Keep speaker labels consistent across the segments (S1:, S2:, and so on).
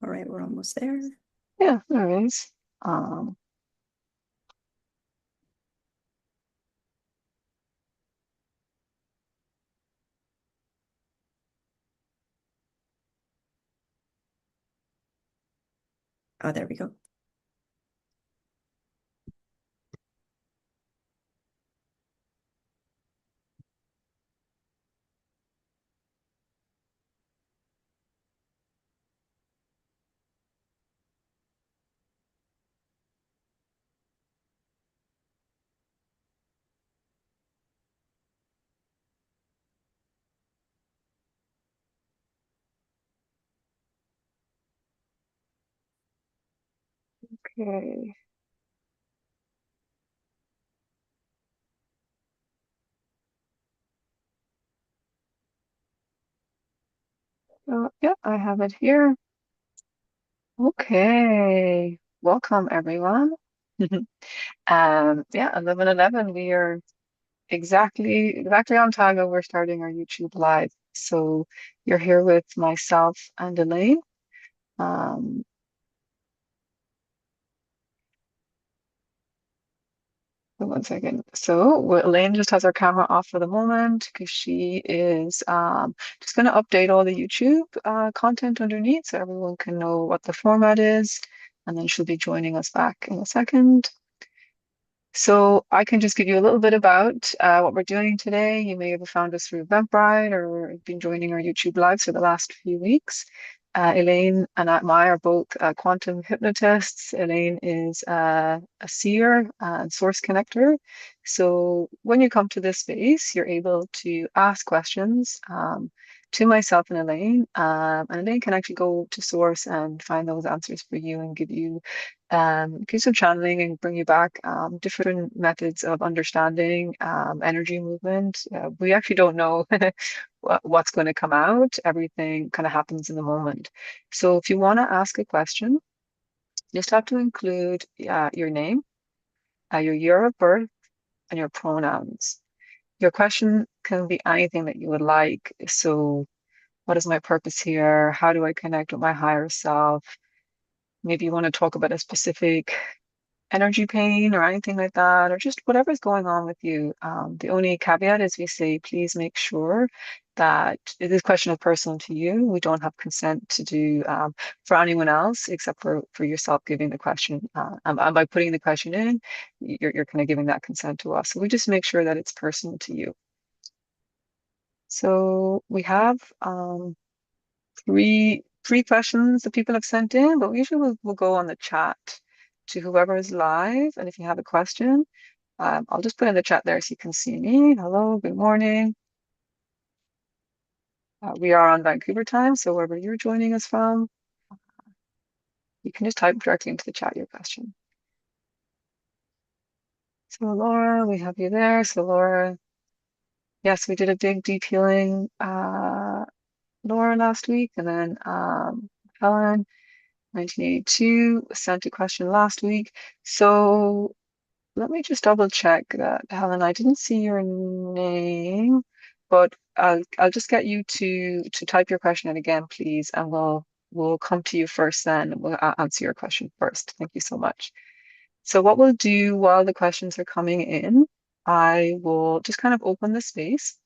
S1: All right, we're almost there.
S2: Yeah, there is.
S1: Oh, there we go.
S2: Okay. So, yeah, I have it here. Okay. Welcome, everyone. Yeah, 11:11. We are exactly on time. We're starting our YouTube live. So you're here with myself and Elaine. Um, One second. So Elaine just has her camera off for the moment because she is just going to update all the YouTube content underneath so everyone can know what the format is. And then she'll be joining us back in a second. So I can just give you a little bit about what we're doing today. You may have found us through Eventbrite or been joining our YouTube lives for the last few weeks. Elaine and I are both quantum hypnotists. Elaine is a seer and source connector. So when you come to this space, you're able to ask questions to myself and Elaine. And Elaine can actually go to source and find those answers for you and give you some channeling and bring you back different methods of understanding energy movement. We actually don't know what's going to come out. Everything kind of happens in the moment. So if you want to ask a question, you just have to include your name, your year of birth, and your pronouns. Your question can be anything that you would like. So what is my purpose here? How do I connect with my higher self? Maybe you want to talk about a specific energy pain or anything like that, or just whatever's going on with you. The only caveat is we say, please make sure that this question is personal to you. We don't have consent to do for anyone else except for yourself giving the question. And by putting the question in, you're kind of giving that consent to us. So we just make sure that it's personal to you. So we have three questions that people have sent in, but we usually will go on the chat to whoever is live. And if you have a question, I'll just put in the chat there so you can see me. Hello, good morning. We are on Vancouver time, so wherever you're joining us from, you can just type directly into the chat your question. So Laura, we have you there. So Laura, yes, we did a big deep healing Laura last week, and then Helen, 1982, sent a question last week. So let me just double check that, Helen. I didn't see your name, but I'll just get you to type your question in again, please, and we'll come to you first. Then we'll answer your question first. Thank you so much. So what we'll do while the questions are coming in, I will just kind of open the space.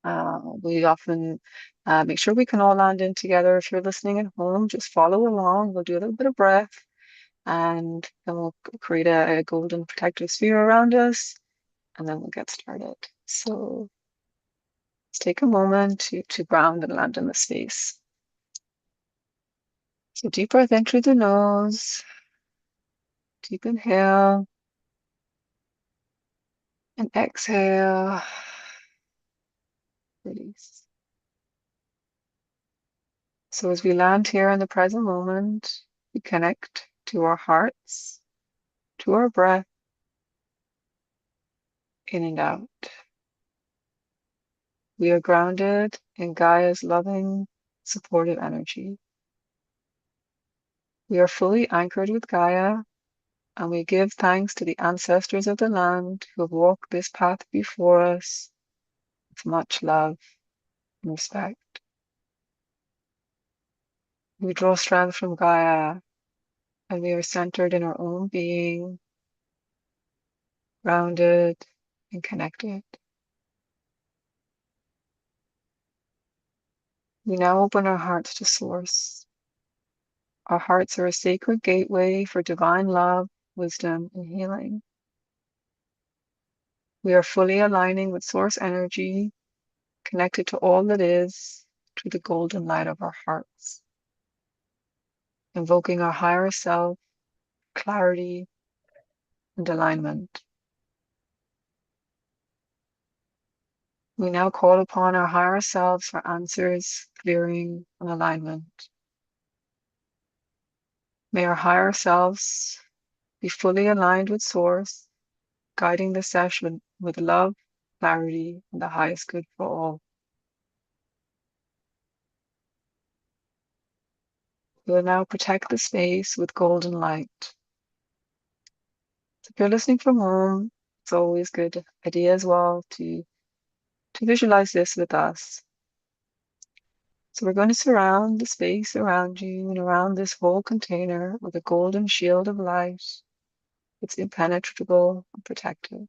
S2: We often make sure we can all land in together. If you're listening at home, just follow along. We'll do a little bit of breath and then we'll create a golden protective sphere around us and then we'll get started. So let's take a moment to ground and land in the space. So deep breath in through the nose, deep inhale, and exhale, release. So as we land here in the present moment, we connect to our hearts, to our breath, in and out. We are grounded in Gaia's loving, supportive energy. We are fully anchored with Gaia, and we give thanks to the ancestors of the land who have walked this path before us with much love and respect. We draw strength from Gaia, and we are centered in our own being, grounded and connected. We now open our hearts to Source. Our hearts are a sacred gateway for divine love, wisdom, and healing. We are fully aligning with Source energy, connected to all that is, through the golden light of our hearts, invoking our higher self, clarity, and alignment. We now call upon our higher selves for answers, clearing, and alignment. May our higher selves be fully aligned with Source, guiding the session with love, clarity, and the highest good for all. We will now protect the space with golden light. So if you're listening from home, it's always a good idea as well to visualize this with us. So we're going to surround the space around you and around this whole container with a golden shield of light. It's impenetrable and protective.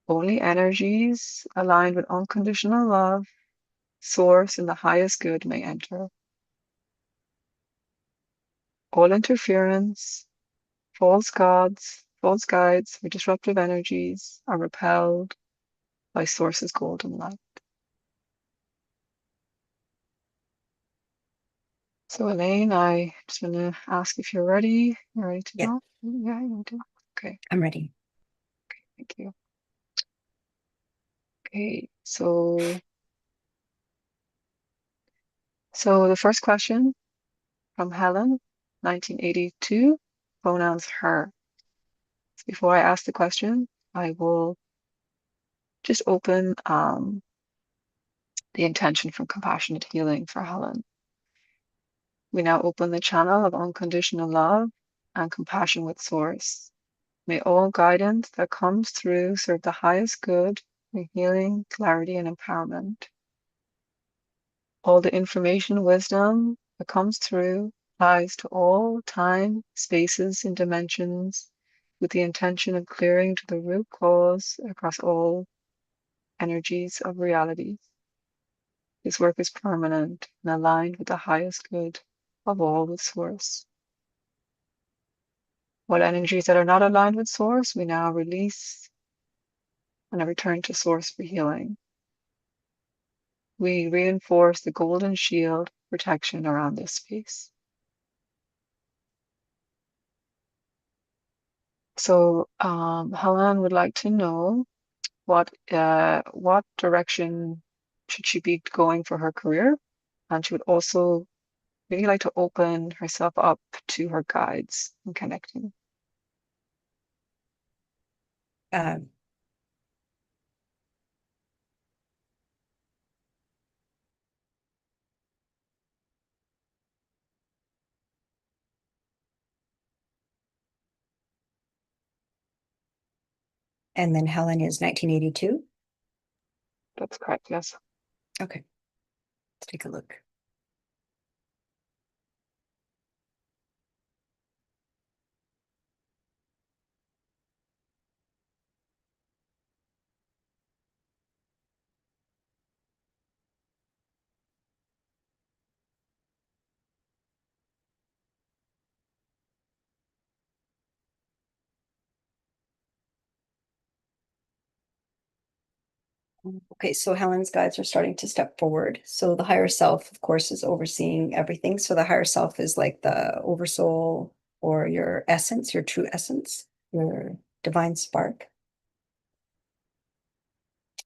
S2: Only energies aligned with unconditional love, Source, and the highest good may enter. All interference, false gods, false guides, or disruptive energies are repelled by Source's golden light. So Elaine, I just want to ask if you're ready. You're ready to
S1: Yeah.
S2: go? Yeah, you do. Okay,
S1: I'm ready.
S2: thank you. Okay, so the first question from Helen, 1982, pronouns her. So before I ask the question, I will just open the intention for compassionate healing for Helen. We now open the channel of unconditional love and compassion with Source. May all guidance that comes through serve the highest good for healing, clarity, and empowerment. All the information, wisdom that comes through applies to all time, spaces, and dimensions with the intention of clearing to the root cause across all energies of reality. This work is permanent and aligned with the highest good of all with Source. What energies that are not aligned with Source, we now release and I return to Source for healing. We reinforce the golden shield protection around this space. So Helen would like to know what direction should she be going for her career, and she would also really like to open herself up to her guides and connecting.
S1: Um, and then Helen is 1982.
S2: That's correct, yes.
S1: Okay, let's take a look. Okay, so Helen's guides are starting to step forward. So the higher self, of course, is overseeing everything. So the higher self is like the oversoul or your essence, your true essence, your divine spark.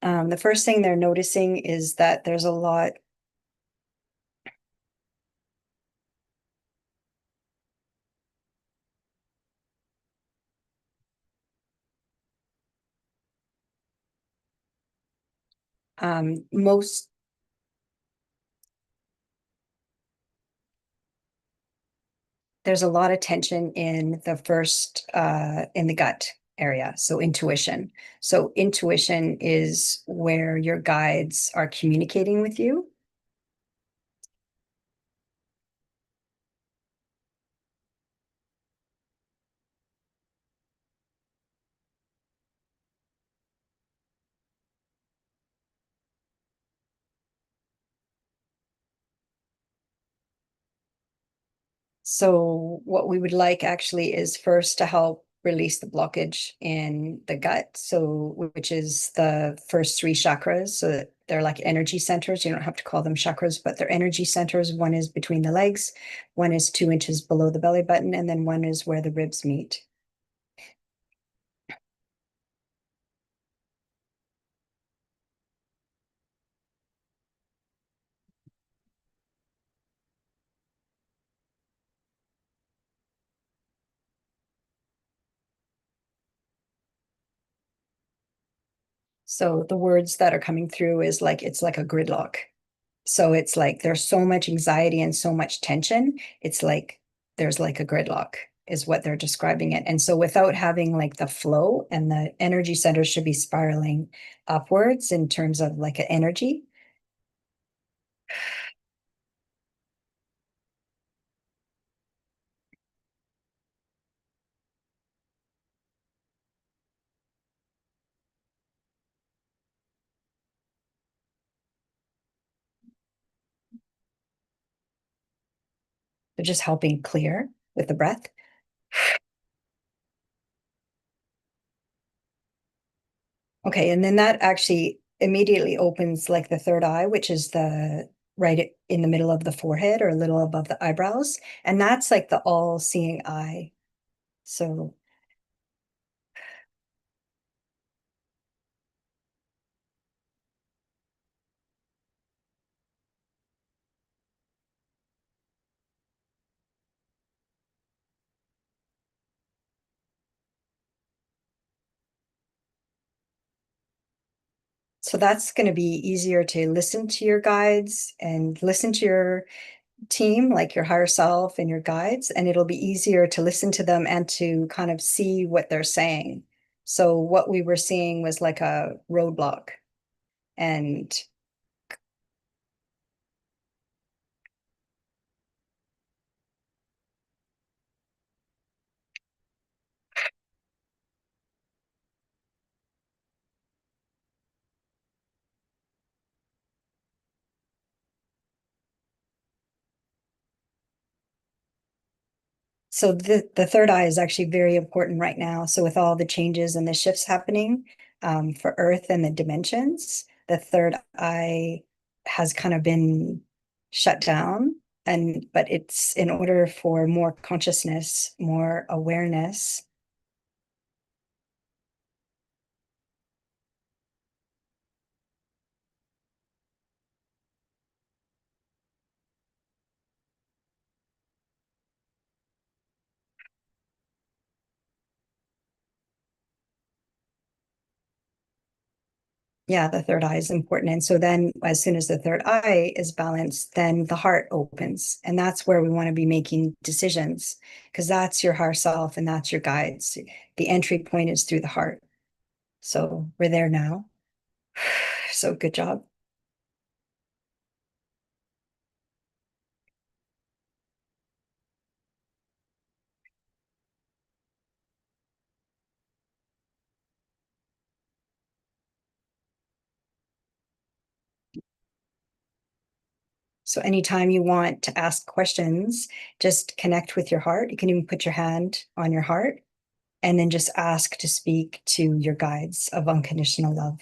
S1: The first thing they're noticing is that there's a lot most there's a lot of tension in the first in the gut area, so intuition. So intuition is where your guides are communicating with you. So what we would like actually is first to help release the blockage in the gut. So which is the first three chakras. So that they're like energy centers. You don't have to call them chakras, but they're energy centers. One is between the legs, one is 2 inches below the belly button, and then one is where the ribs meet. So the words that are coming through is like it's like a gridlock. So it's like there's so much anxiety and so much tension. It's like there's like a gridlock is what they're describing it. And so without having like the flow, and the energy centers should be spiraling upwards in terms of like an energy. They're just helping clear with the breath. Okay, and then that actually immediately opens like the third eye, which is the right in the middle of the forehead or a little above the eyebrows. And that's like the all-seeing eye. So so that's going to be easier to listen to your guides and listen to your team, like your higher self and your guides, and it'll be easier to listen to them and to kind of see what they're saying. So what we were seeing was like a roadblock, and so the third eye is actually very important right now. So with all the changes and the shifts happening for Earth and the dimensions, the third eye has kind of been shut down. And but it's in order for more consciousness, more awareness. Yeah, the third eye is important. And so then as soon as the third eye is balanced, then the heart opens. And that's where we want to be making decisions, because that's your higher self and that's your guides. The entry point is through the heart. So we're there now. So good job. So anytime you want to ask questions, just connect with your heart. You can even put your hand on your heart and then just ask to speak to your guides of unconditional love.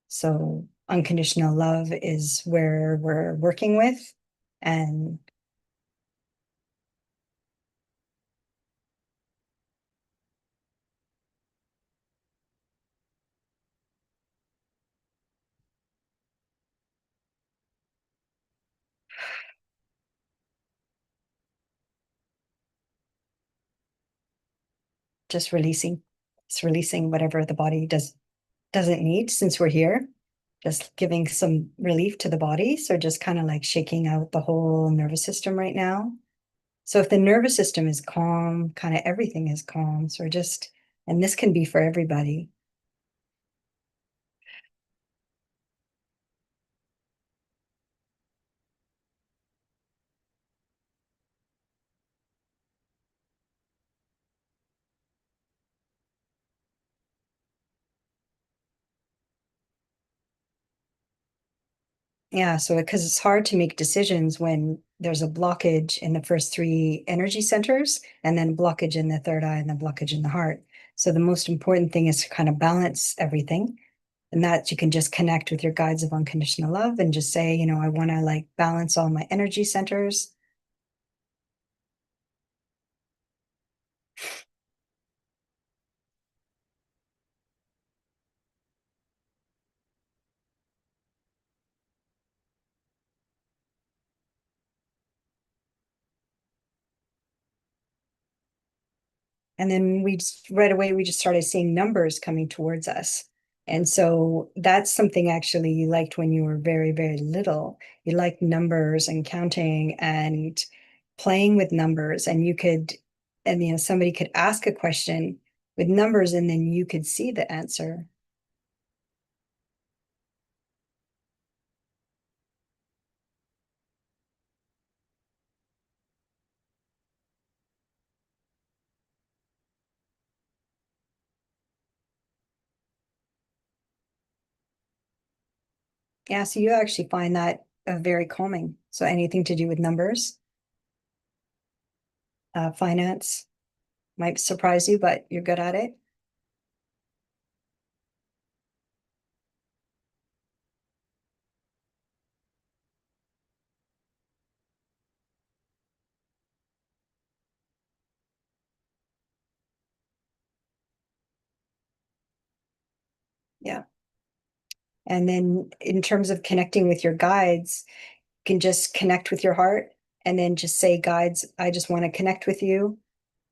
S1: So unconditional love is where we're working with, and just releasing. It's releasing whatever the body doesn't need since we're here. Just giving some relief to the body. So just kind of like shaking out the whole nervous system right now. So if the nervous system is calm, kind of everything is calm. So just, and this can be for everybody. Yeah. So because it's hard to make decisions when there's a blockage in the first three energy centers, and then blockage in the third eye, and then blockage in the heart. So the most important thing is to kind of balance everything. And that you can just connect with your guides of unconditional love and just say, you know, I want to like balance all my energy centers. And then we just right away, we just started seeing numbers coming towards us. And so that's something actually you liked when you were very, very little. You liked numbers and counting and playing with numbers. And you could, and you know, somebody could ask a question with numbers and then you could see the answer. Yeah, so you actually find that very calming. So anything to do with numbers, finance might surprise you, but you're good at it. Yeah. And then in terms of connecting with your guides, you can just connect with your heart and then just say, guides, I just want to connect with you.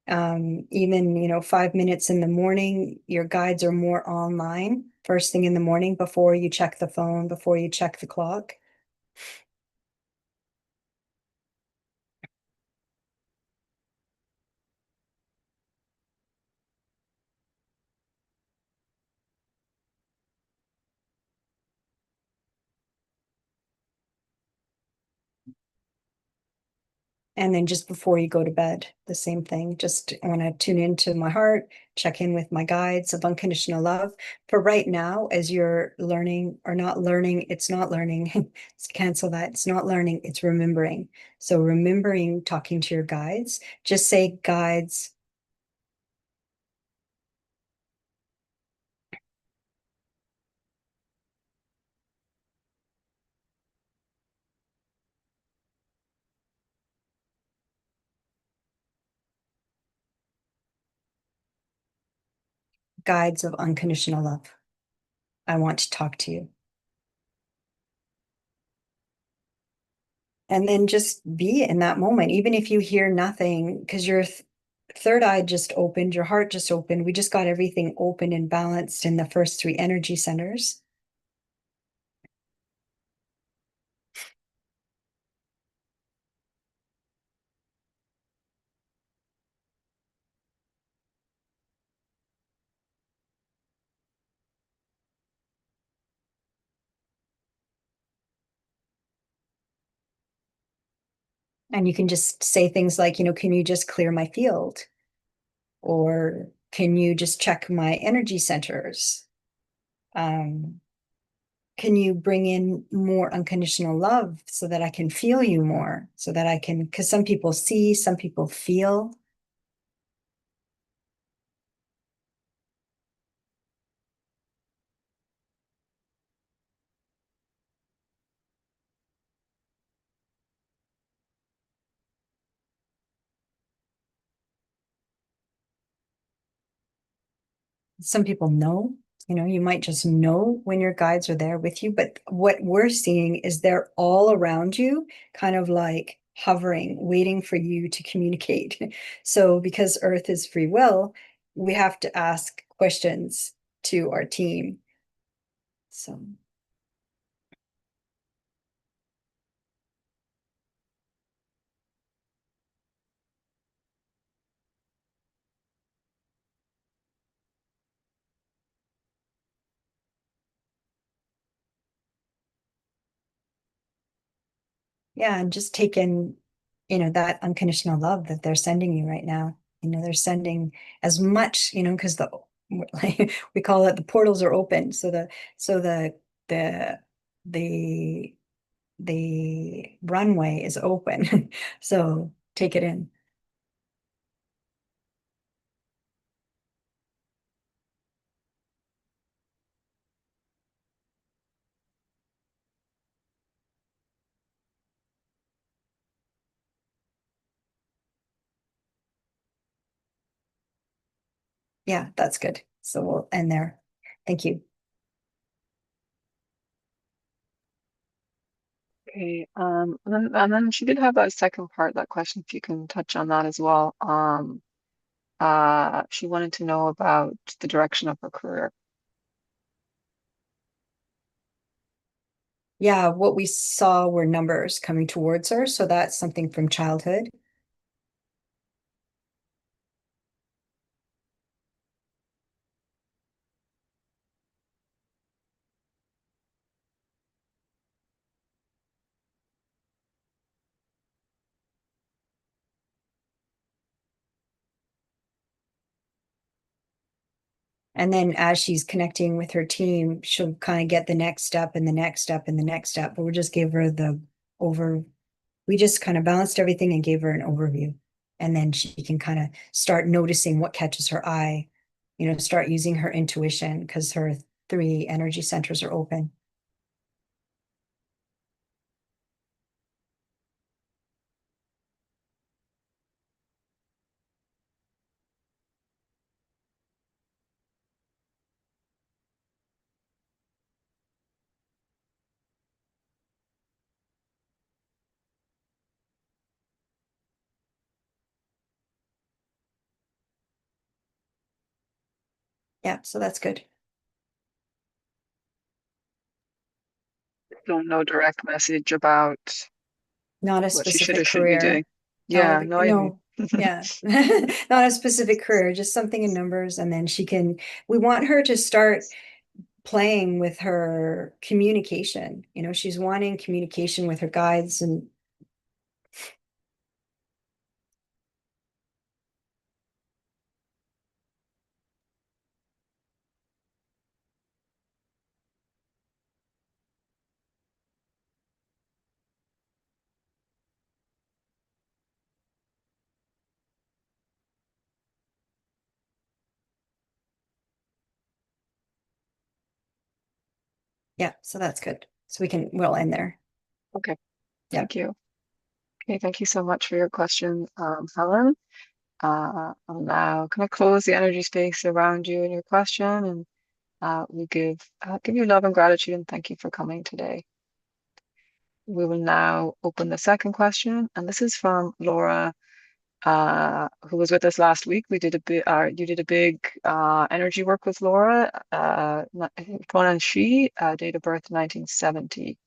S1: Even, you know, 5 minutes in the morning, your guides are more online first thing in the morning before you check the phone, before you check the clock. And then just before you go to bed, the same thing. Just want to tune into my heart, check in with my guides of unconditional love. For right now, as you're learning or not learning, it's not learning. Let's cancel that. It's not learning, it's remembering. So remembering talking to your guides, just say guides, guides of unconditional love. I want to talk to you. And then just be in that moment, even if you hear nothing, because your third eye just opened, your heart just opened. We just got everything open and balanced in the first three energy centers. And you can just say things like, you know, can you just clear my field? Or can you just check my energy centers? Um, can you bring in more unconditional love so that I can feel you more? So that I can, because some people see, some people feel. Some people know, you know, you might just know when your guides are there with you, but what we're seeing is they're all around you, kind of like hovering, waiting for you to communicate. So because Earth is free will, we have to ask questions to our team. So yeah, and just take in, you know, that unconditional love that they're sending you right now. You know, they're sending as much, you know, because the like we call it the portals are open. So the the the runway is open. So take it in. Yeah, that's good. So we'll end there. Thank you.
S2: Okay. And then she did have a second part, that question, if you can touch on that as well. She wanted to know about the direction of her career.
S1: Yeah, what we saw were numbers coming towards her. So that's something from childhood. And then as she's connecting with her team, she'll kind of get the next step and the next step and the next step. But we just gave her the over, we just kind of balanced everything and gave her an overview. And then she can kind of start noticing what catches her eye, start using her intuition because her 3 energy centers are open. Yeah, so that's good.
S2: Don't know direct message about
S1: Not a
S2: what she should or
S1: specific
S2: shouldn't be doing.
S1: career.
S2: Yeah, no, I agree.
S1: No, yeah. Not a specific career, just something in numbers. And then we want her to start playing with her communication. She's wanting communication with her guides and yeah, so that's good. So we'll end there.
S2: Okay,
S1: Yeah.
S2: thank you. Okay, thank you so much for your question, Helen. I'll now kind of close the energy space around you and your question, and we give you love and gratitude and thank you for coming today. We will now open the second question, and this is from Laura, who was with us last week. You did a big energy work with Laura. I think pronoun she, date of birth 1970.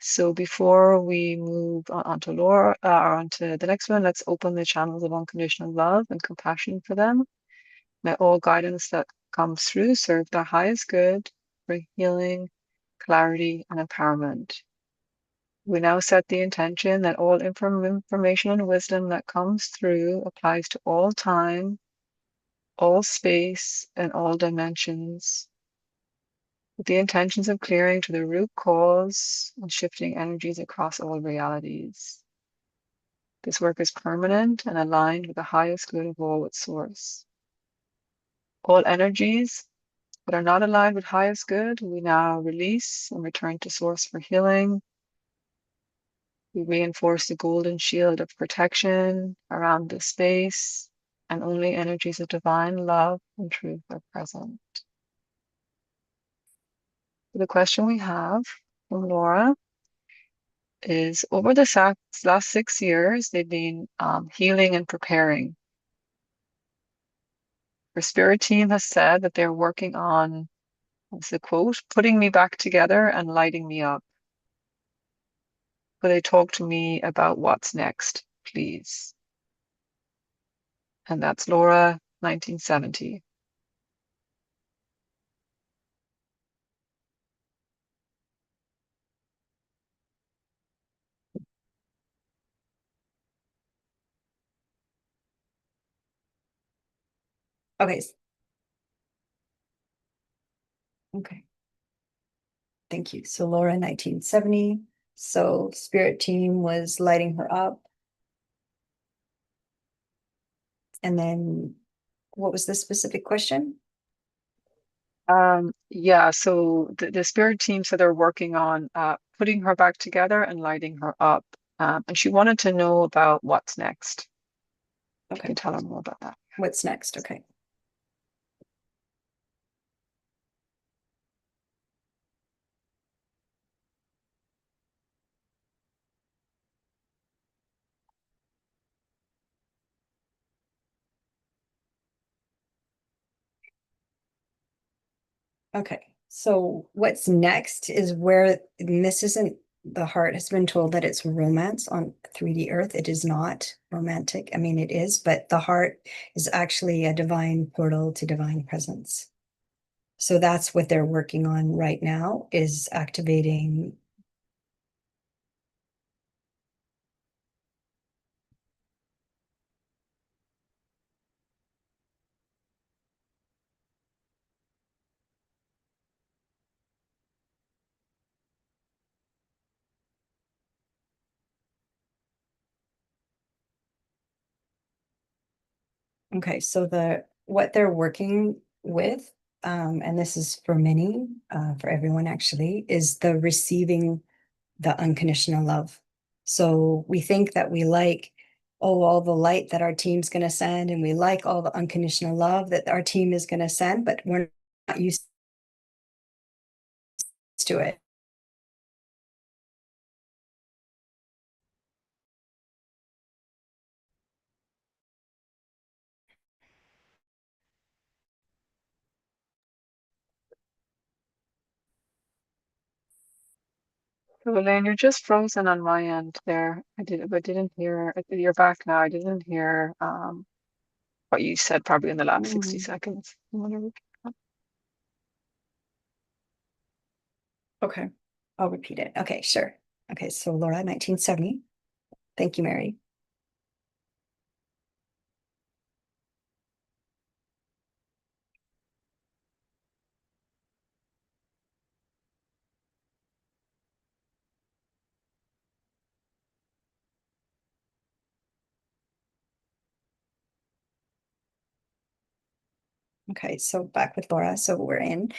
S2: So before we move on to Laura, or on to the next one, let's open the channels of unconditional love and compassion for them. May all guidance that comes through serve their highest good, bring healing, clarity, and empowerment. We now set the intention that all information and wisdom that comes through applies to all time, all space, and all dimensions, with the intentions of clearing to the root cause and shifting energies across all realities. This work is permanent and aligned with the highest good of all its source. All energies that are not aligned with highest good, we now release and return to source for healing. We reinforce the golden shield of protection around the space, and only energies of divine love and truth are present. The question we have from Laura is, over the last 6 years, they've been healing and preparing. Her spirit team has said that they're working on, what's the quote, putting me back together and lighting me up. Will they talk to me about what's next, please? And that's Laura, 1970.
S1: Okay. Okay. Thank you. So Laura, 1970. So spirit team was lighting her up. And then what was the specific question?
S2: Yeah, so the spirit team said they're working on putting her back together and lighting her up. And she wanted to know about what's next. If you
S1: Okay.
S2: can tell her more about that.
S1: What's next? Okay. Okay. So what's next is where, and this isn't, the heart has been told that it's romance on 3D Earth. It is not romantic. I mean, it is, but the heart is actually a divine portal to divine presence. So that's what they're working on right now, is activating. Okay, so what they're working with, and this is for many, for everyone actually, is the receiving the unconditional love. So we think that we like, oh, all the light that our team's going to send, and we like all the unconditional love that our team is going to send, but we're not used to it.
S2: So Elaine, you're just frozen on my end there. I didn't hear. You're back now. I didn't hear what you said probably in the last 60
S1: Mm,
S2: seconds. I wonder if-
S1: okay, I'll repeat it. Okay, sure. Okay, so Laura, 1970. Thank you, Mary. Okay, so back with Laura. So we're in.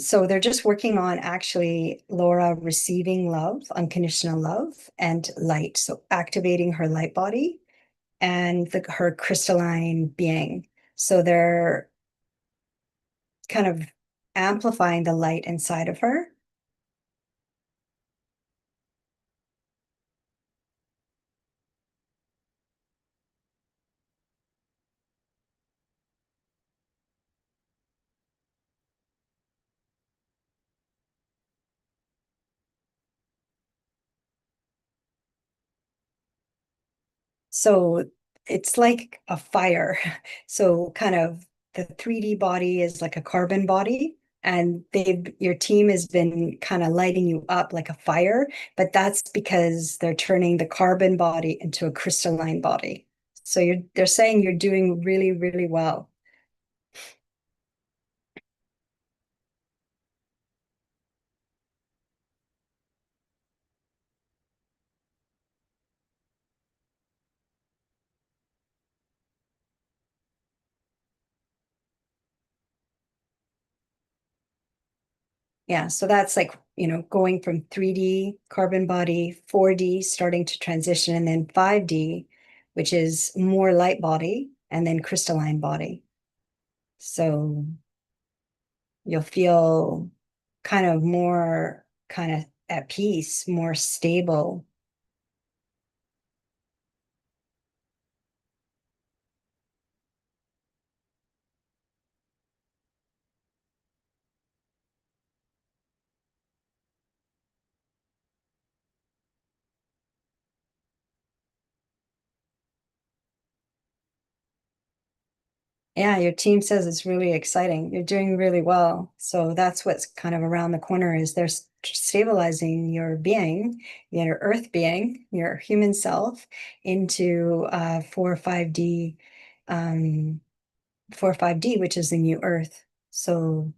S1: So they're just working on actually Laura receiving love, unconditional love, and light. So activating her light body and her crystalline being. So they're kind of amplifying the light inside of her. So it's like a fire. So kind of the 3D body is like a carbon body, and your team has been kind of lighting you up like a fire, but that's because they're turning the carbon body into a crystalline body. So they're saying you're doing really, really well. Yeah, so that's like, going from 3D carbon body, 4D starting to transition, and then 5D, which is more light body, and then crystalline body. So you'll feel kind of more kind of at peace, more stable. Yeah, your team says it's really exciting. You're doing really well. So that's what's kind of around the corner, is they're stabilizing your being, your earth being, your human self into 4 or 5D, um 4 or 5D, which is the new earth. So,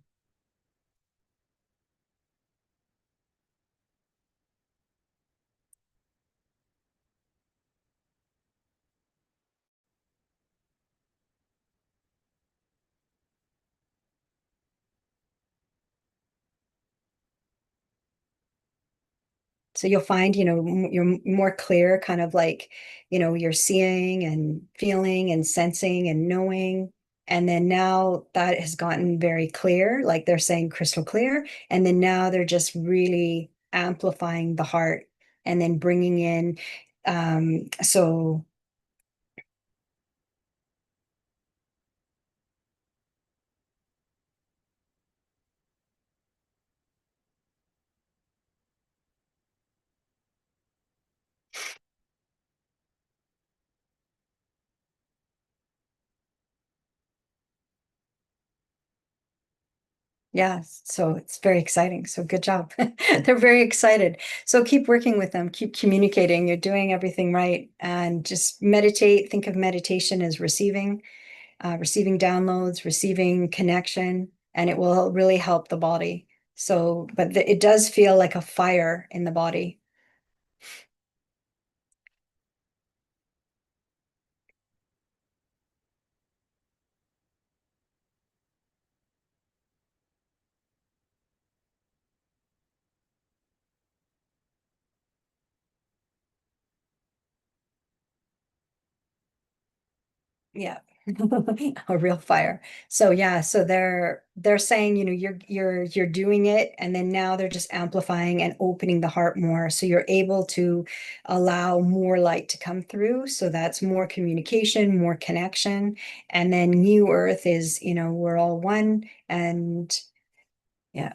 S1: So you'll find, you're more clear, kind of like, you're seeing and feeling and sensing and knowing. And then now that has gotten very clear, like they're saying crystal clear. And then now they're just really amplifying the heart and then bringing in. So yeah, so it's very exciting. So good job. They're very excited. So keep working with them, keep communicating. You're doing everything right. And just meditate. Think of meditation as receiving downloads, receiving connection, and it will really help the body. So, but it does feel like a fire in the body. Yeah. A real fire. So yeah, so they're saying, you're doing it, and then now they're just amplifying and opening the heart more. So you're able to allow more light to come through. So that's more communication, more connection. And then new earth is, we're all one. And yeah,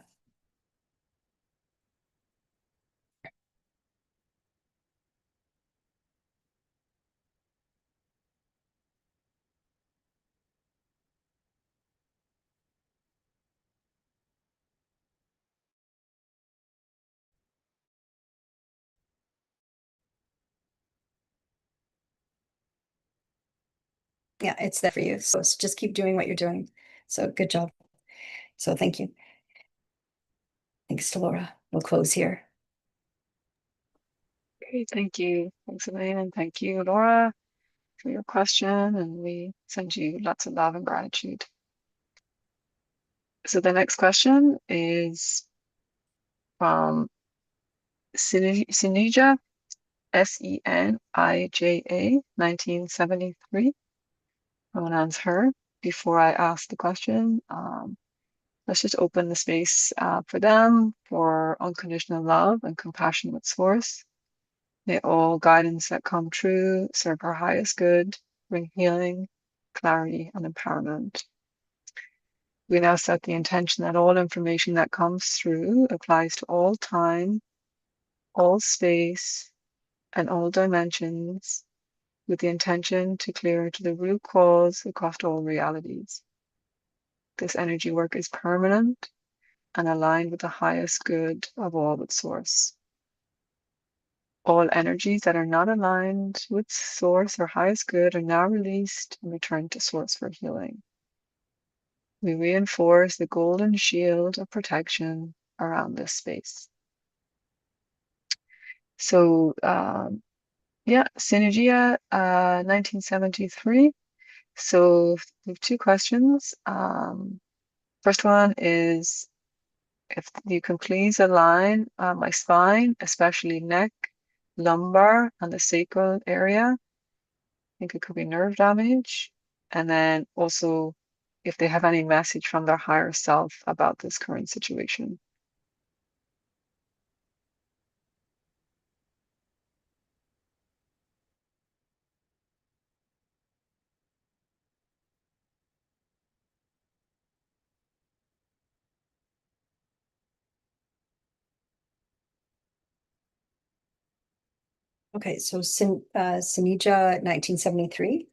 S1: yeah, it's there for you. So just keep doing what you're doing. So good job. So thank you. Thanks to Laura. We'll close here.
S2: Okay, thank you. Thanks, Elaine, and thank you, Laura, for your question. And we send you lots of love and gratitude. So the next question is from Senija, Senija, 1973. Pronouns her. Before I ask the question, let's just open the space for them for unconditional love and compassion with Source. May all guidance that come true serve our highest good, bring healing, clarity, and empowerment. We now set the intention that all information that comes through applies to all time, all space, and all dimensions, with the intention to clear to the root cause across all realities. This energy work is permanent and aligned with the highest good of all with Source. All energies that are not aligned with Source or highest good are now released and returned to Source for healing. We reinforce the golden shield of protection around this space. So, yeah, Synergia, 1973. So, we have two questions. First one is, if you can please align my spine, especially neck, lumbar, and the sacral area. I think it could be nerve damage. And then also if they have any message from their higher self about this current situation.
S1: Okay, so Senija 1973.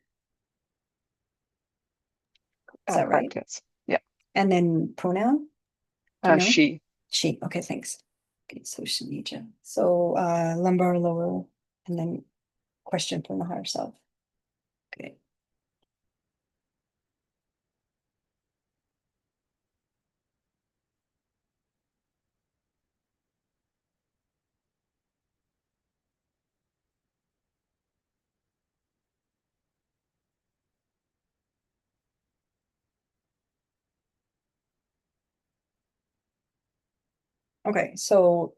S1: Is that right?
S2: Correct, yes. Yeah.
S1: And then pronoun? Do you know?
S2: She.
S1: She. Okay, thanks. Okay, so Senija. So lumbar, lower, and then question from the higher self. Okay. Okay, so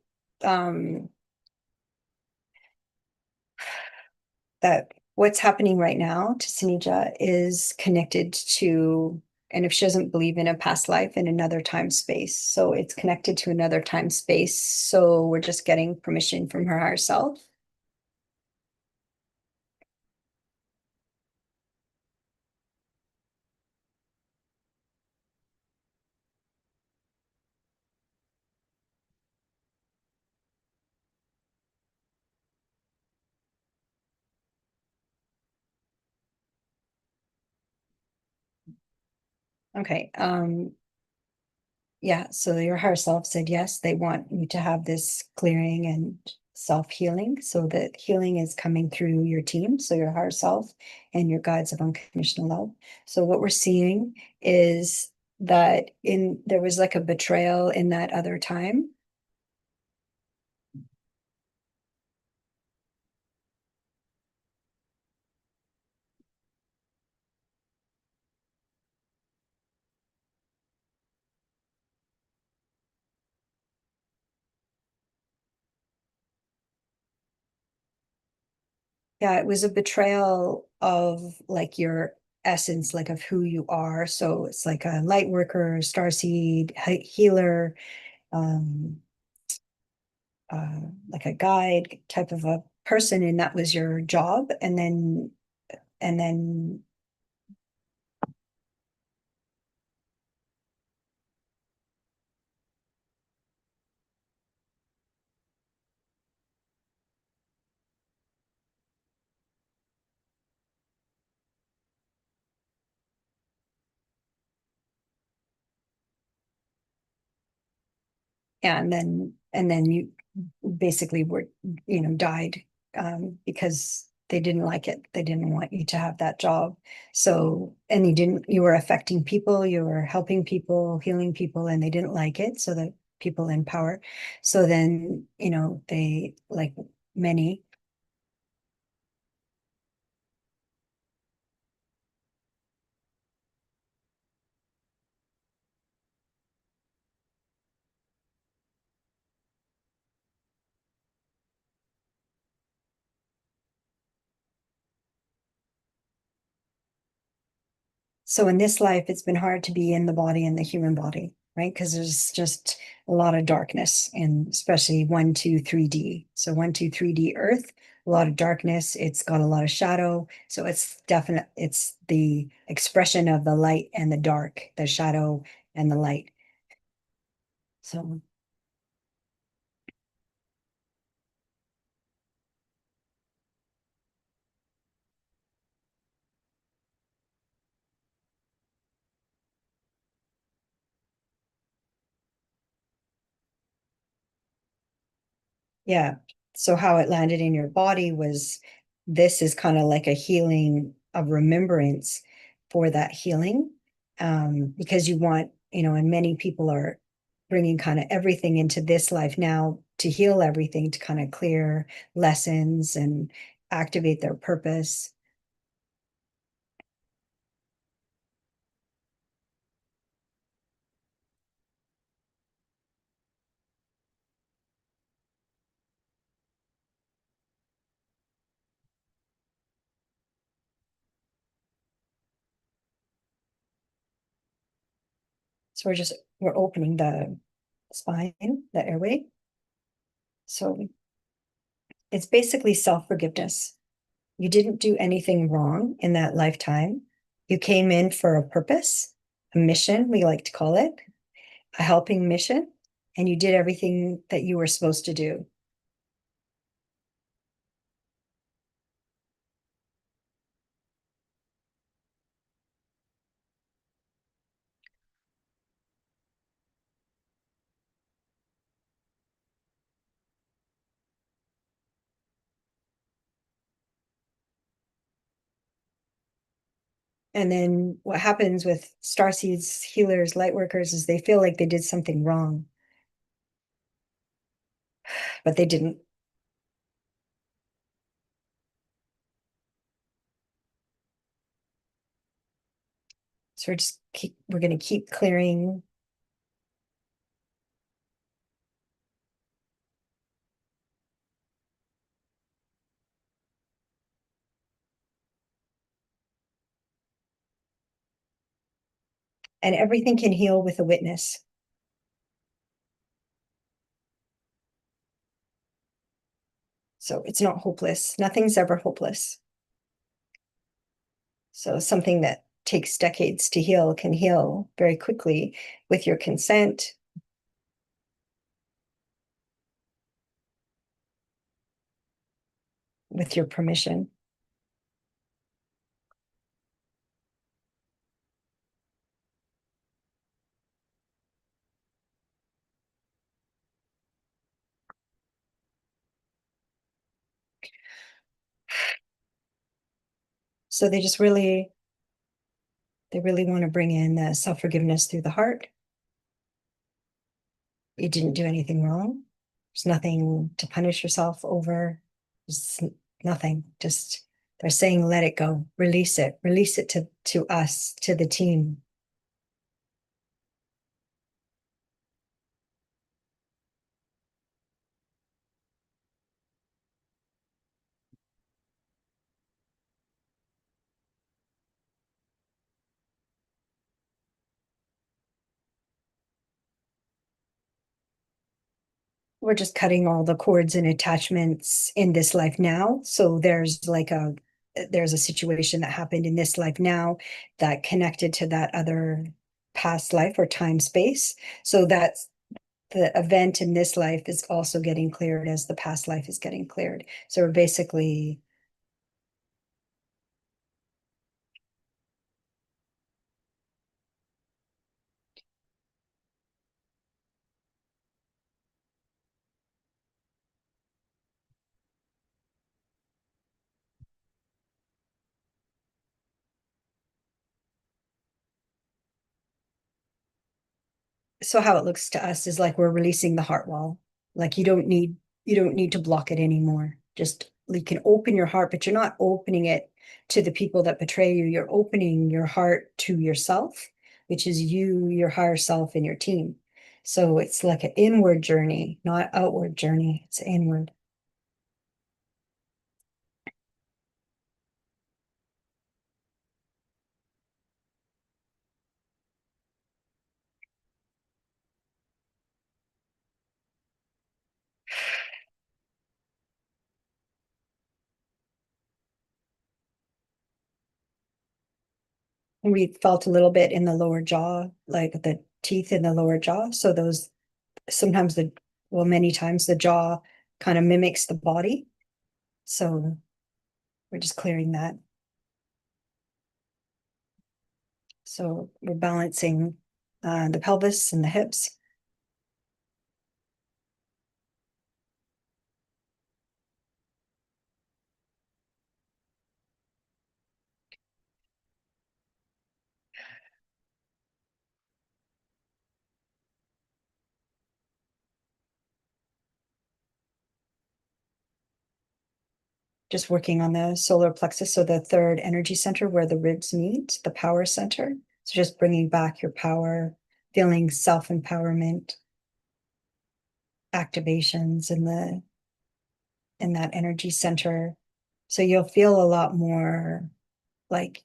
S1: that what's happening right now to Senija is connected to, and if she doesn't believe in a past life, in another time space. So it's connected to another time space. So we're just getting permission from her higher self. Okay. Yeah, so your higher self said yes, they want you to have this clearing and self-healing. So that healing is coming through your team, so your higher self and your guides of unconditional love. So what we're seeing is that there was like a betrayal in that other time. Yeah, it was a betrayal of like your essence, like of who you are. So it's like a light worker, starseed, healer, um, like a guide type of a person, and that was your job. And then and then you basically were, died, because they didn't like it. They didn't want you to have that job. So, and you were affecting people, you were helping people, healing people, and they didn't like it. So the people in power. So then, they, like many. So in this life, it's been hard to be in the body, in the human body, right? Because there's just a lot of darkness, and especially 1, 2, 3D. So 1, 2, 3D Earth, a lot of darkness. It's got a lot of shadow. So it's the expression of the light and the dark, the shadow and the light. So yeah. So how it landed in your body was, this is kind of like a healing of remembrance for that healing. Because you want, and many people are bringing kind of everything into this life now to heal everything, to kind of clear lessons and activate their purpose. So we're opening the spine, the airway. So it's basically self-forgiveness. You didn't do anything wrong in that lifetime. You came in for a purpose, a mission, we like to call it, a helping mission, and you did everything that you were supposed to do. And then what happens with starseeds, healers, light workers is they feel like they did something wrong, but they didn't. So we're going to keep clearing. And everything can heal with a witness. So it's not hopeless. Nothing's ever hopeless. So something that takes decades to heal can heal very quickly with your consent. With your permission. So they really want to bring in the self-forgiveness through the heart. You didn't do anything wrong. There's nothing to punish yourself over. There's nothing. Just they're saying, let it go, release it to us, to the team. We're just cutting all the cords and attachments in this life now. So there's a situation that happened in this life now that connected to that other past life or time space. So that's the event in this life is also getting cleared as the past life is getting cleared. So we're basically so how it looks to us is like we're releasing the heart wall. Like you don't need to block it anymore. Just you can open your heart, but you're not opening it to the people that betray you. You're opening your heart to yourself, which is you, your higher self, and your team. So it's like an inward journey, not outward journey. It's inward. And we felt a little bit in the lower jaw, like the teeth in the lower jaw. So those sometimes many times the jaw kind of mimics the body. So we're just clearing that. So we're balancing the pelvis and the hips. Just working on the solar plexus, so the third energy center where the ribs meet, the power center. So just bringing back your power, feeling self-empowerment, activations in that energy center. So you'll feel a lot more like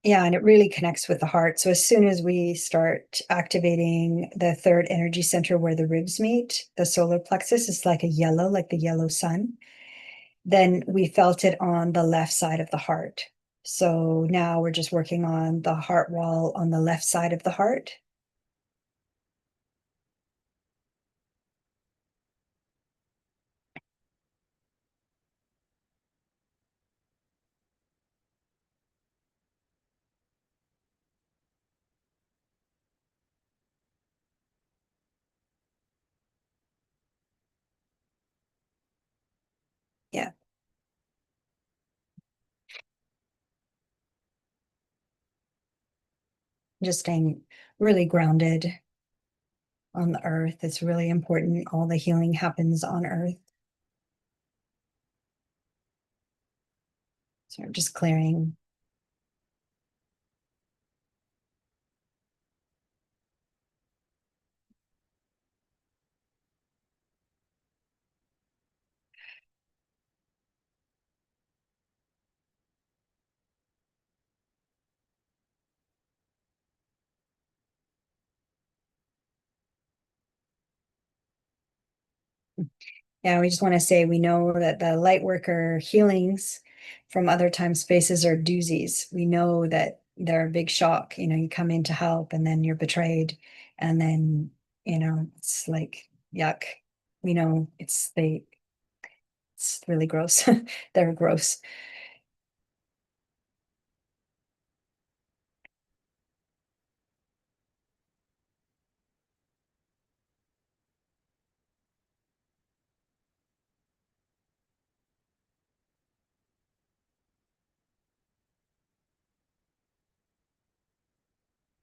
S1: yeah, and it really connects with the heart. So as soon as we start activating the third energy center where the ribs meet, the solar plexus is like a yellow, like the yellow sun. Then we felt it on the left side of the heart. So now we're just working on the heart wall on the left side of the heart. Yeah, just staying really grounded on the earth. It's really important. All the healing happens on earth. So I'm just clearing. Yeah, we just want to say we know that the Lightworker healings from other time spaces are doozies. We know that they're a big shock. You come in to help and then you're betrayed. And then, it's like yuck. We know it's really gross. They're gross.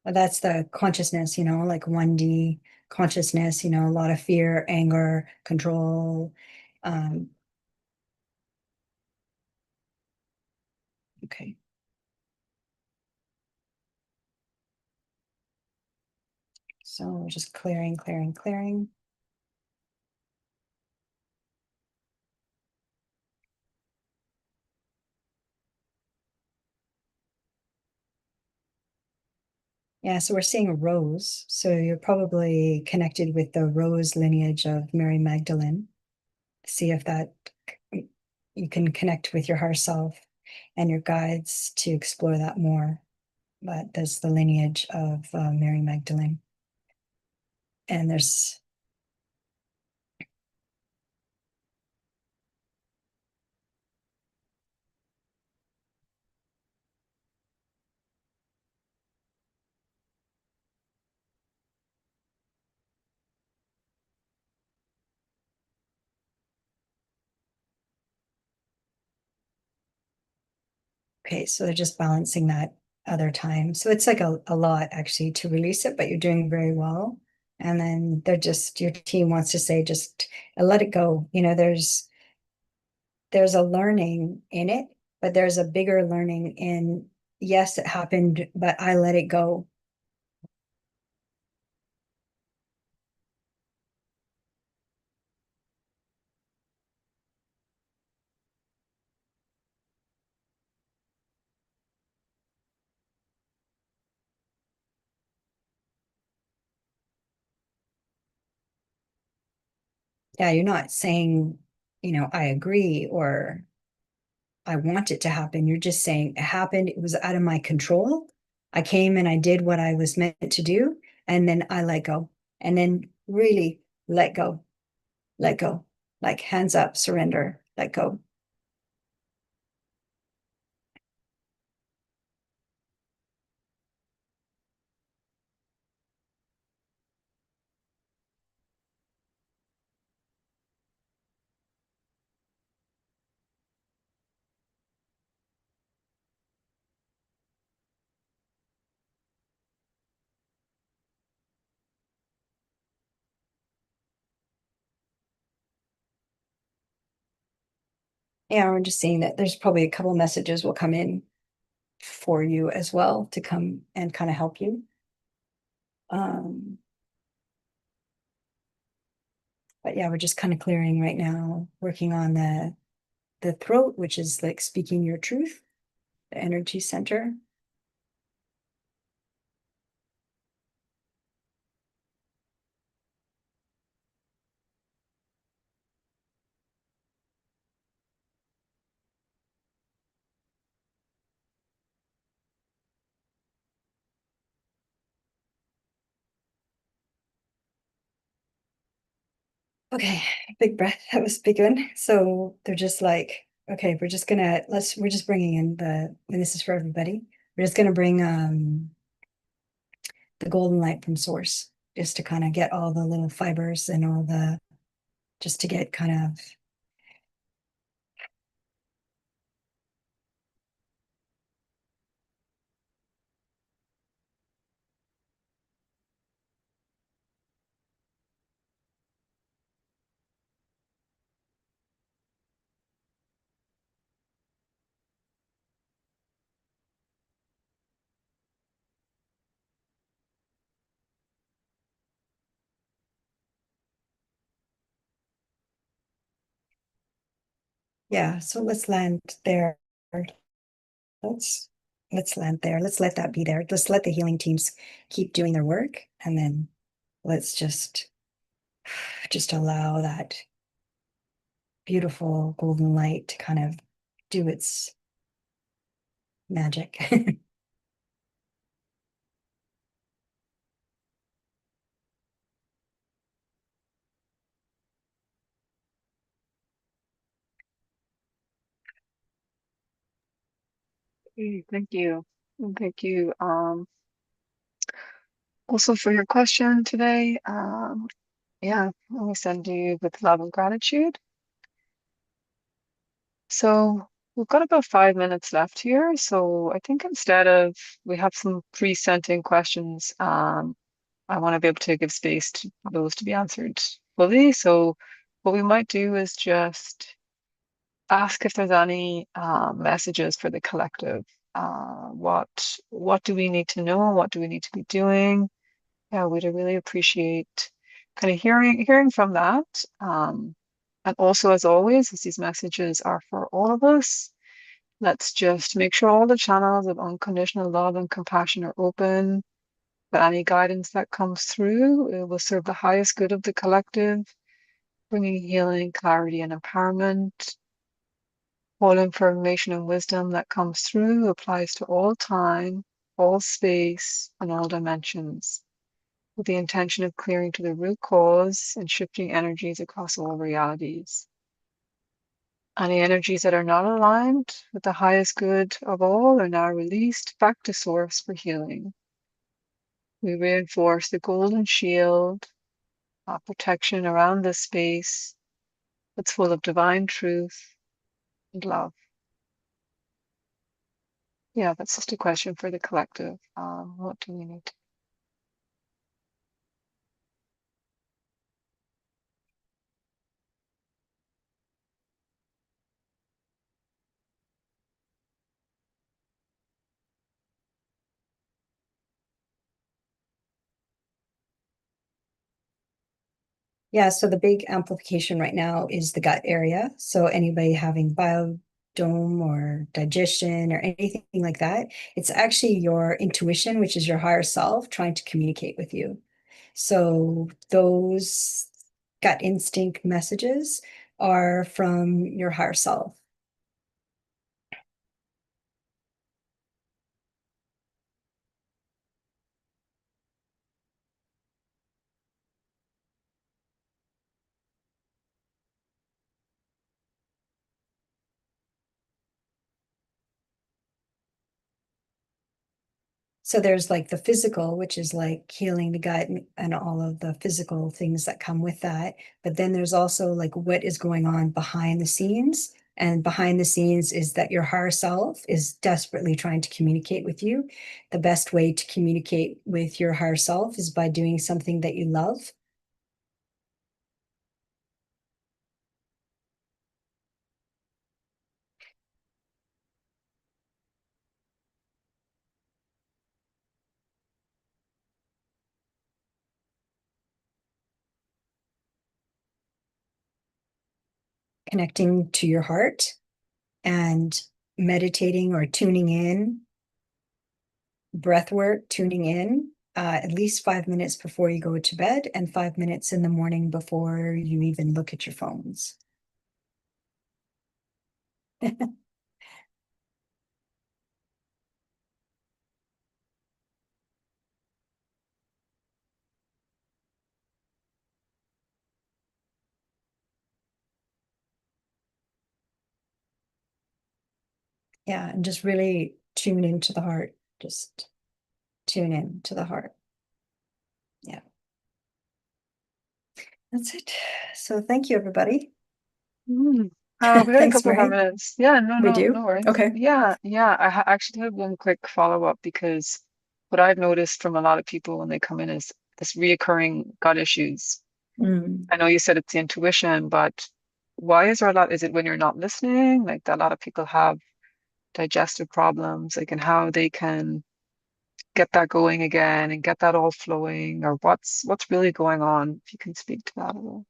S1: But that's the consciousness, like 1D consciousness, a lot of fear, anger, control. Um, okay. So we're just clearing, clearing, clearing. Yeah, so we're seeing a rose. So you're probably connected with the rose lineage of Mary Magdalene. See if that you can connect with your higher self and your guides to explore that more. But there's the lineage of Mary Magdalene. And there's Okay, so they're just balancing that other time. So it's like a lot actually to release it, but you're doing very well. And then your team wants to say, just let it go. There's a learning in it, but there's a bigger learning in, yes, it happened, but I let it go. Yeah, you're not saying, I agree or I want it to happen. You're just saying it happened. It was out of my control. I came and I did what I was meant to do, and then I let go. And then really let go, like hands up, surrender, let go. Yeah, we're just seeing that there's probably a couple messages will come in for you as well to come and kind of help you. Um, but yeah, we're just kind of clearing right now, working on the throat, which is like speaking your truth, the energy center. Okay, big breath. That was a big one. So they're just like, okay, we're just bringing in and this is for everybody. We're just gonna bring the golden light from source just to kind of get all the little fibers and just to get kind of, Yeah, so let's land there. Let's let's land there. Let's let that be there. Let's let the healing teams keep doing their work, and then let's just allow that beautiful golden light to kind of do its magic.
S2: Okay, thank you. And thank you also for your question today. Yeah, I send you with love and gratitude. So we've got about 5 minutes left here. So I think instead of we have some pre-sent-in questions, I want to be able to give space to those to be answered fully. So what we might do is just ask if there's any messages for the collective. What do we need to know? What do we need to be doing? Yeah, we'd really appreciate kind of hearing from that. And also, as always, as these messages are for all of us, let's just make sure all the channels of unconditional love and compassion are open. That any guidance that comes through, it will serve the highest good of the collective, bringing healing, clarity, and empowerment. All information and wisdom that comes through applies to all time, all space, and all dimensions, with the intention of clearing to the root cause and shifting energies across all realities. Any energies that are not aligned with the highest good of all are now released back to source for healing. We reinforce the golden shield, protection around this space that's full of divine truth and love. Yeah, that's just a question for the collective. What do we need?
S1: Yeah, so the big amplification right now is the gut area. So anybody having biodome or digestion or anything like that, it's actually your intuition, which is your higher self, trying to communicate with you. So those gut instinct messages are from your higher self. So there's like the physical, which is like healing the gut and all of the physical things that come with that. But then there's also like what is going on behind the scenes. And behind the scenes is that your higher self is desperately trying to communicate with you. The best way to communicate with your higher self is by doing something that you love. Connecting to your heart and meditating or tuning in, breath work, tuning in at least 5 minutes before you go to bed and 5 minutes in the morning before you even look at your phones. Yeah, and just really tune into the heart. Just tune in to the heart. Yeah, that's it. So thank you, everybody.
S2: Mm. We got a
S1: Thanks,
S2: couple more
S1: Mary.
S2: minutes. Yeah, no,
S1: We
S2: no,
S1: do?
S2: no worries.
S1: Okay.
S2: Yeah. I actually have one quick follow-up because what I've noticed from a lot of people when they come in is this reoccurring gut issues.
S1: Mm.
S2: I know you said it's the intuition, but why is there a lot? Is it when you're not listening? Like that a lot of people have digestive problems, like and how they can get that going again and get that all flowing, or what's really going on? If you can speak to that a little.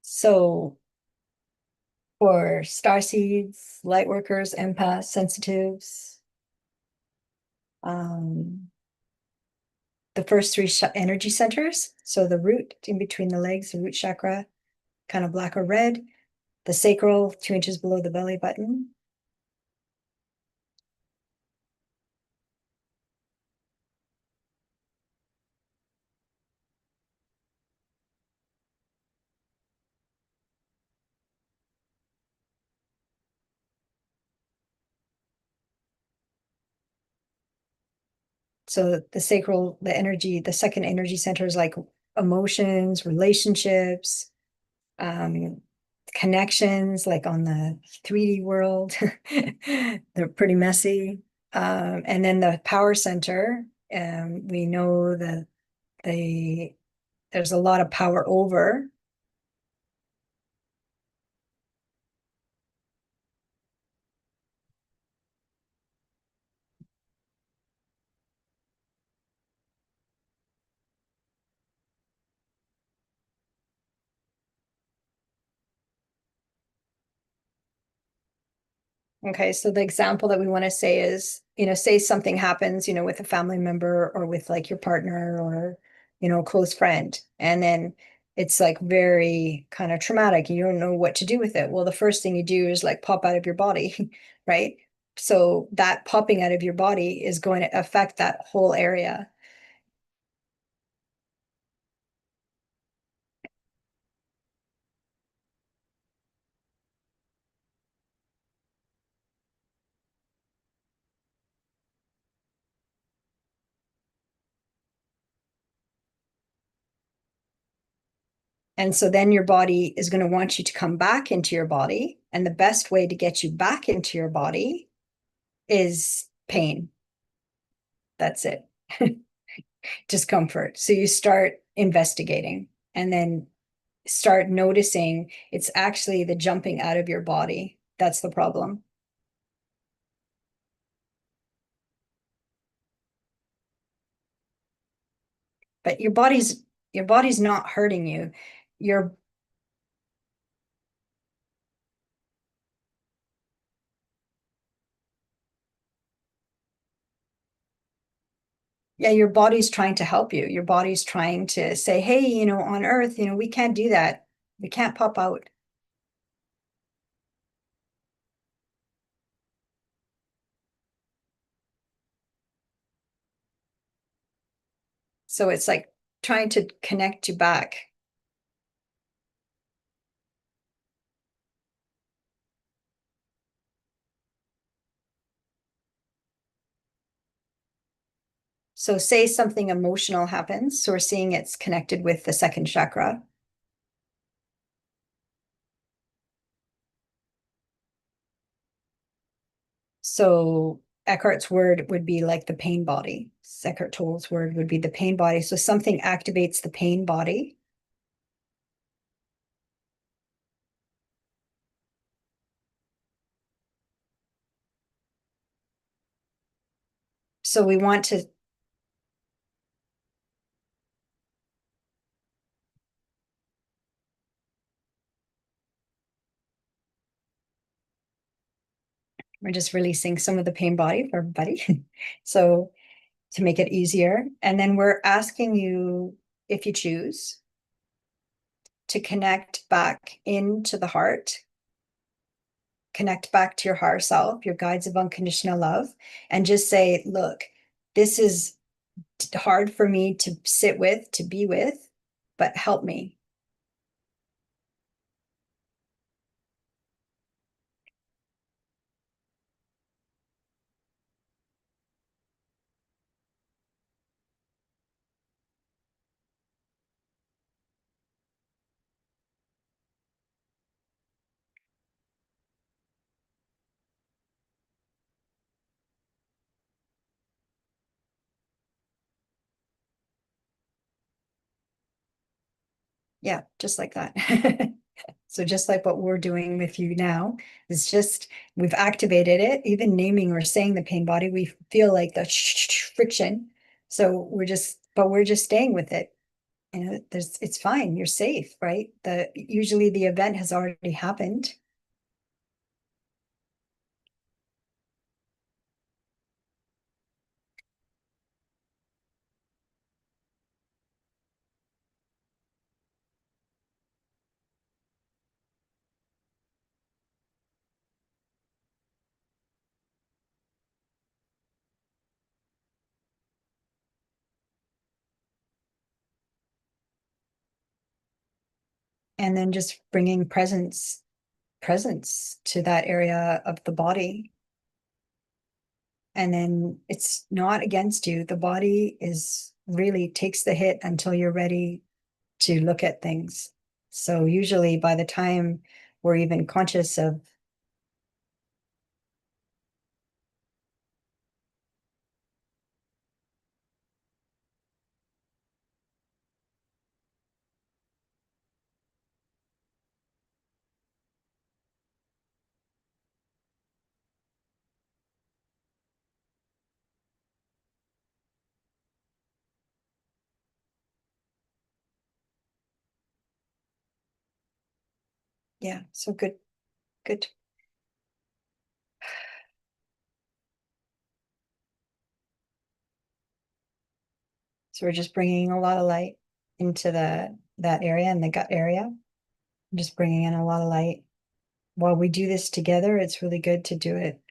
S1: So for starseeds, lightworkers, empaths, sensitives, the first three energy centers. So the root in between the legs, the root chakra, kind of black or red. The sacral, 2 inches below the belly button. So the sacral, the energy, the second energy center is like emotions, relationships, um, connections, like on the 3D world. They're pretty messy. And then the power center, we know that there's a lot of power over. Okay, so the example that we want to say is, say something happens, with a family member or with like your partner or, a close friend, and then it's like very kind of traumatic. You don't know what to do with it. Well, the first thing you do is like pop out of your body, right? So that popping out of your body is going to affect that whole area. And so then your body is going to want you to come back into your body. And the best way to get you back into your body is pain. That's it. Discomfort. So you start investigating and then start noticing it's actually the jumping out of your body. That's the problem. But your body's not hurting you. Your yeah, your body's trying to help you. Your body's trying to say, hey, on Earth, we can't do that. We can't pop out. So it's like trying to connect you back. So say something emotional happens. So we're seeing it's connected with the second chakra. So Eckhart's word would be like the pain body. Eckhart Tolle's word would be the pain body. So something activates the pain body. So we want to, we're just releasing some of the pain body for everybody. So to make it easier. And then we're asking you, if you choose, to connect back into the heart, connect back to your higher self, your guides of unconditional love, and just say, look, this is hard for me to sit with, to be with, but help me. Yeah, just like that. So just like what we're doing with you now, it's just we've activated it, even naming or saying the pain body, we feel like the friction. So we're just staying with it it's fine, you're safe, right? Usually the event has already happened. And then just bringing presence to that area of the body. And then it's not against you. The body is really takes the hit until you're ready to look at things. So usually by the time we're even conscious of, yeah, so good, good. So we're just bringing a lot of light into that area and the gut area. Just bringing in a lot of light. While we do this together, it's really good to do it.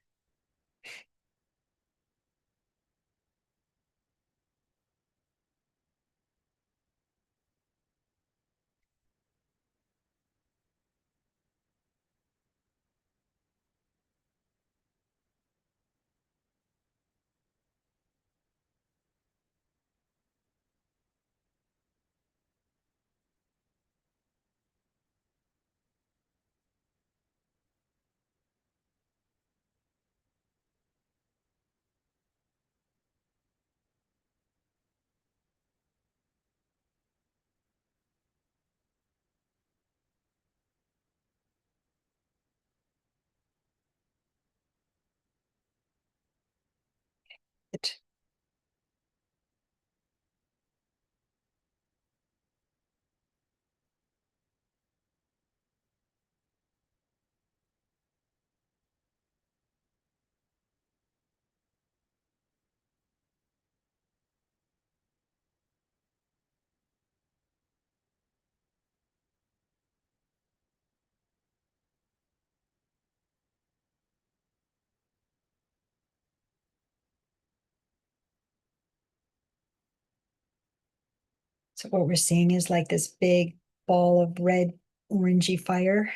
S1: So what we're seeing is like this big ball of red orangey fire.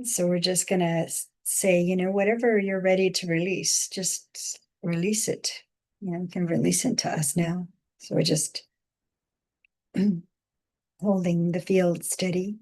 S1: So we're just gonna say, whatever you're ready to release, just release it. You can release it to us now. So we're just holding the field steady.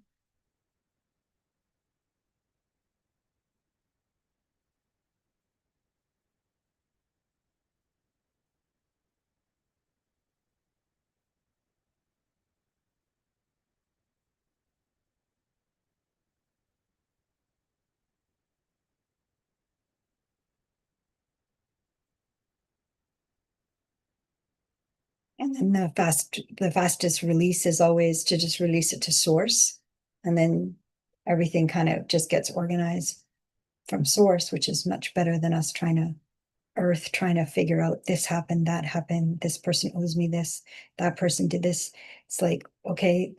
S1: And then the fastest release is always to just release it to source. And then everything kind of just gets organized from source, which is much better than us trying to figure out this happened, that happened, this person owes me this, that person did this. It's like, okay,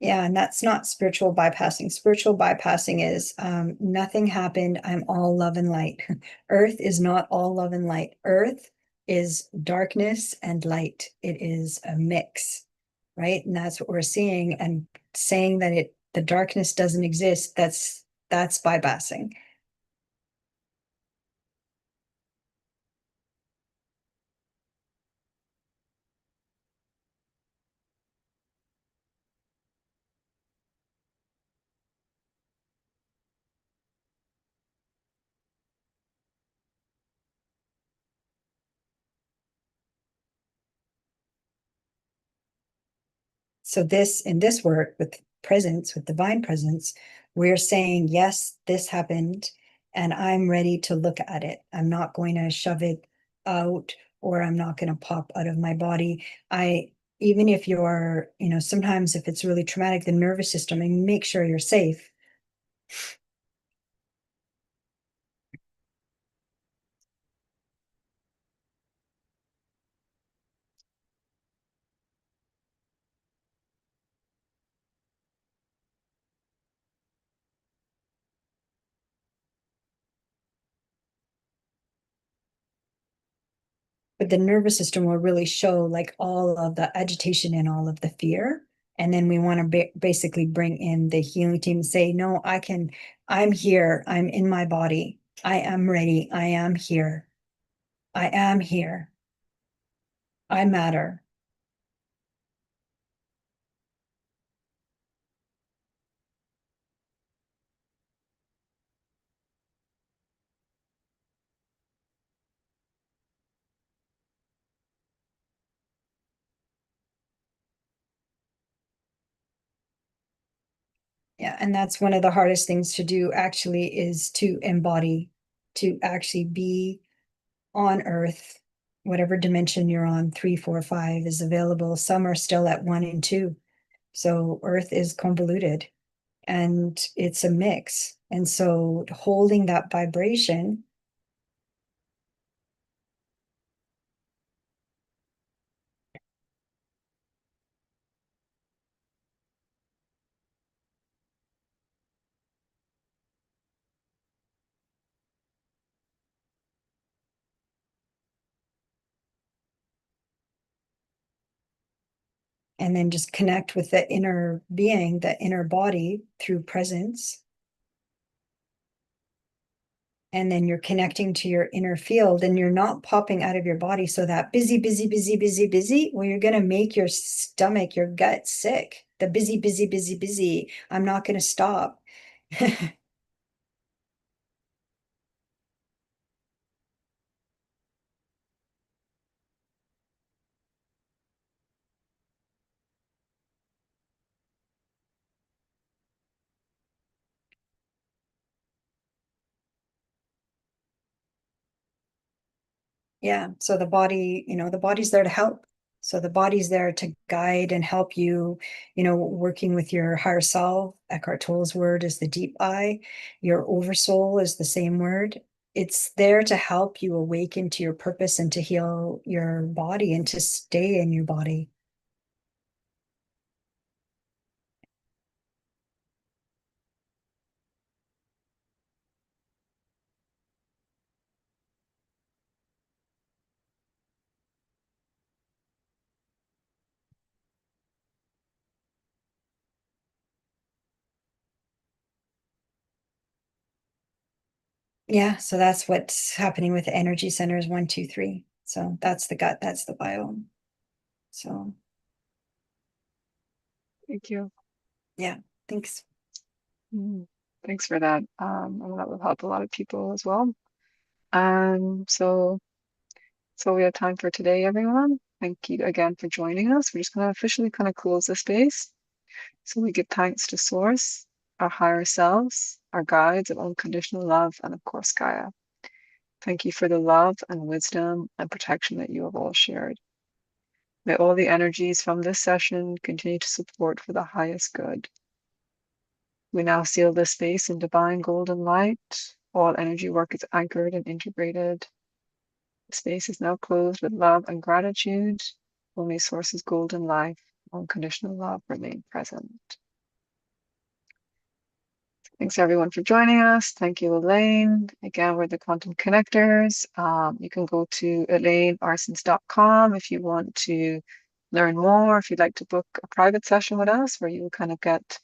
S1: yeah, and that's not spiritual bypassing. Spiritual bypassing is nothing happened. I'm all love and light. Earth is not all love and light. Earth is darkness and light. It is a mix, right? And that's what we're seeing. And saying that the darkness doesn't exist, that's bypassing. So this, in this work with presence, with divine presence, we're saying, yes, this happened, and I'm ready to look at it. I'm not going to shove it out, or I'm not going to pop out of my body. Even if you're, sometimes if it's really traumatic, the nervous system, and make sure you're safe. But the nervous system will really show like all of the agitation and all of the fear. And then we want to basically bring in the healing team and say, no, I'm here. I'm in my body. I am ready. I am here. I am here. I matter. Yeah. And that's one of the hardest things to do actually, is to embody, to actually be on earth, whatever dimension you're on, 3, 4, 5 is available. Some are still at 1 and 2. So earth is convoluted and it's a mix. And so holding that vibration, and then just connect with the inner being, the inner body through presence. And then you're connecting to your inner field and you're not popping out of your body. So that busy, busy, busy, busy, busy, well, you're going to make your stomach, your gut sick. The busy, busy, busy, busy. I'm not going to stop. Yeah. So the body, the body's there to help. So the body's there to guide and help you, working with your higher self. Eckhart Tolle's word is the deep I. Your oversoul is the same word. It's there to help you awaken to your purpose and to heal your body and to stay in your body. Yeah. So that's what's happening with the energy centers 1, 2, 3. So that's the gut, that's the biome. So
S2: Thank you.
S1: yeah, thanks.
S2: Mm, Thanks for that. And that will help a lot of people as well. So we have time for today, everyone. Thank you again for joining us. We're just going to officially kind of close the space. So we give thanks to Source, our higher selves, our guides of unconditional love, and of course, Gaia. Thank you for the love and wisdom and protection that you have all shared. May all the energies from this session continue to support for the highest good. We now seal this space in divine golden light. All energy work is anchored and integrated. The space is now closed with love and gratitude. Only Source's golden life, unconditional love remain present. Thanks everyone for joining us. Thank you, Elaine. Again, we're the Quantum Connectors. You can go to elainearsons.com if you want to learn more, if you'd like to book a private session with us where you kind of get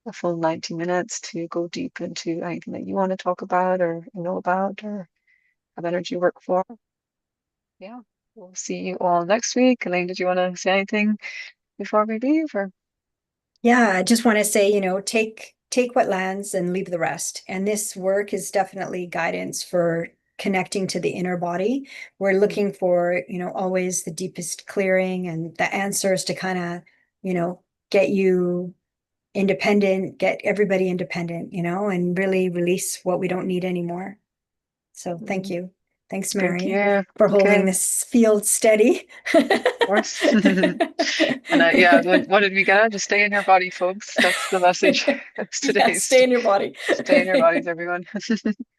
S2: a full 90 minutes to go deep into anything that you want to talk about or know about or have energy work for. Yeah, we'll see you all next week. Elaine, did you want to say anything before we leave? Or
S1: Yeah, I just want to say, take what lands and leave the rest. And this work is definitely guidance for connecting to the inner body. We're looking for, always the deepest clearing and the answers to kind of, get you independent, get everybody independent, you know, and really release what we don't need anymore. So thank you. Thanks,
S2: Thank
S1: Mary,
S2: you.
S1: for
S2: Okay,
S1: holding
S2: of
S1: this field steady.
S2: course. And yeah, what did we get at? Just stay in your body, folks. That's the message. That's
S1: Yeah,
S2: today's.
S1: stay in your body.
S2: Stay in your bodies, everyone.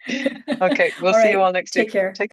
S2: Okay, we'll
S1: All
S2: see you
S1: right.
S2: all next
S1: Take
S2: week.
S1: care.
S2: Take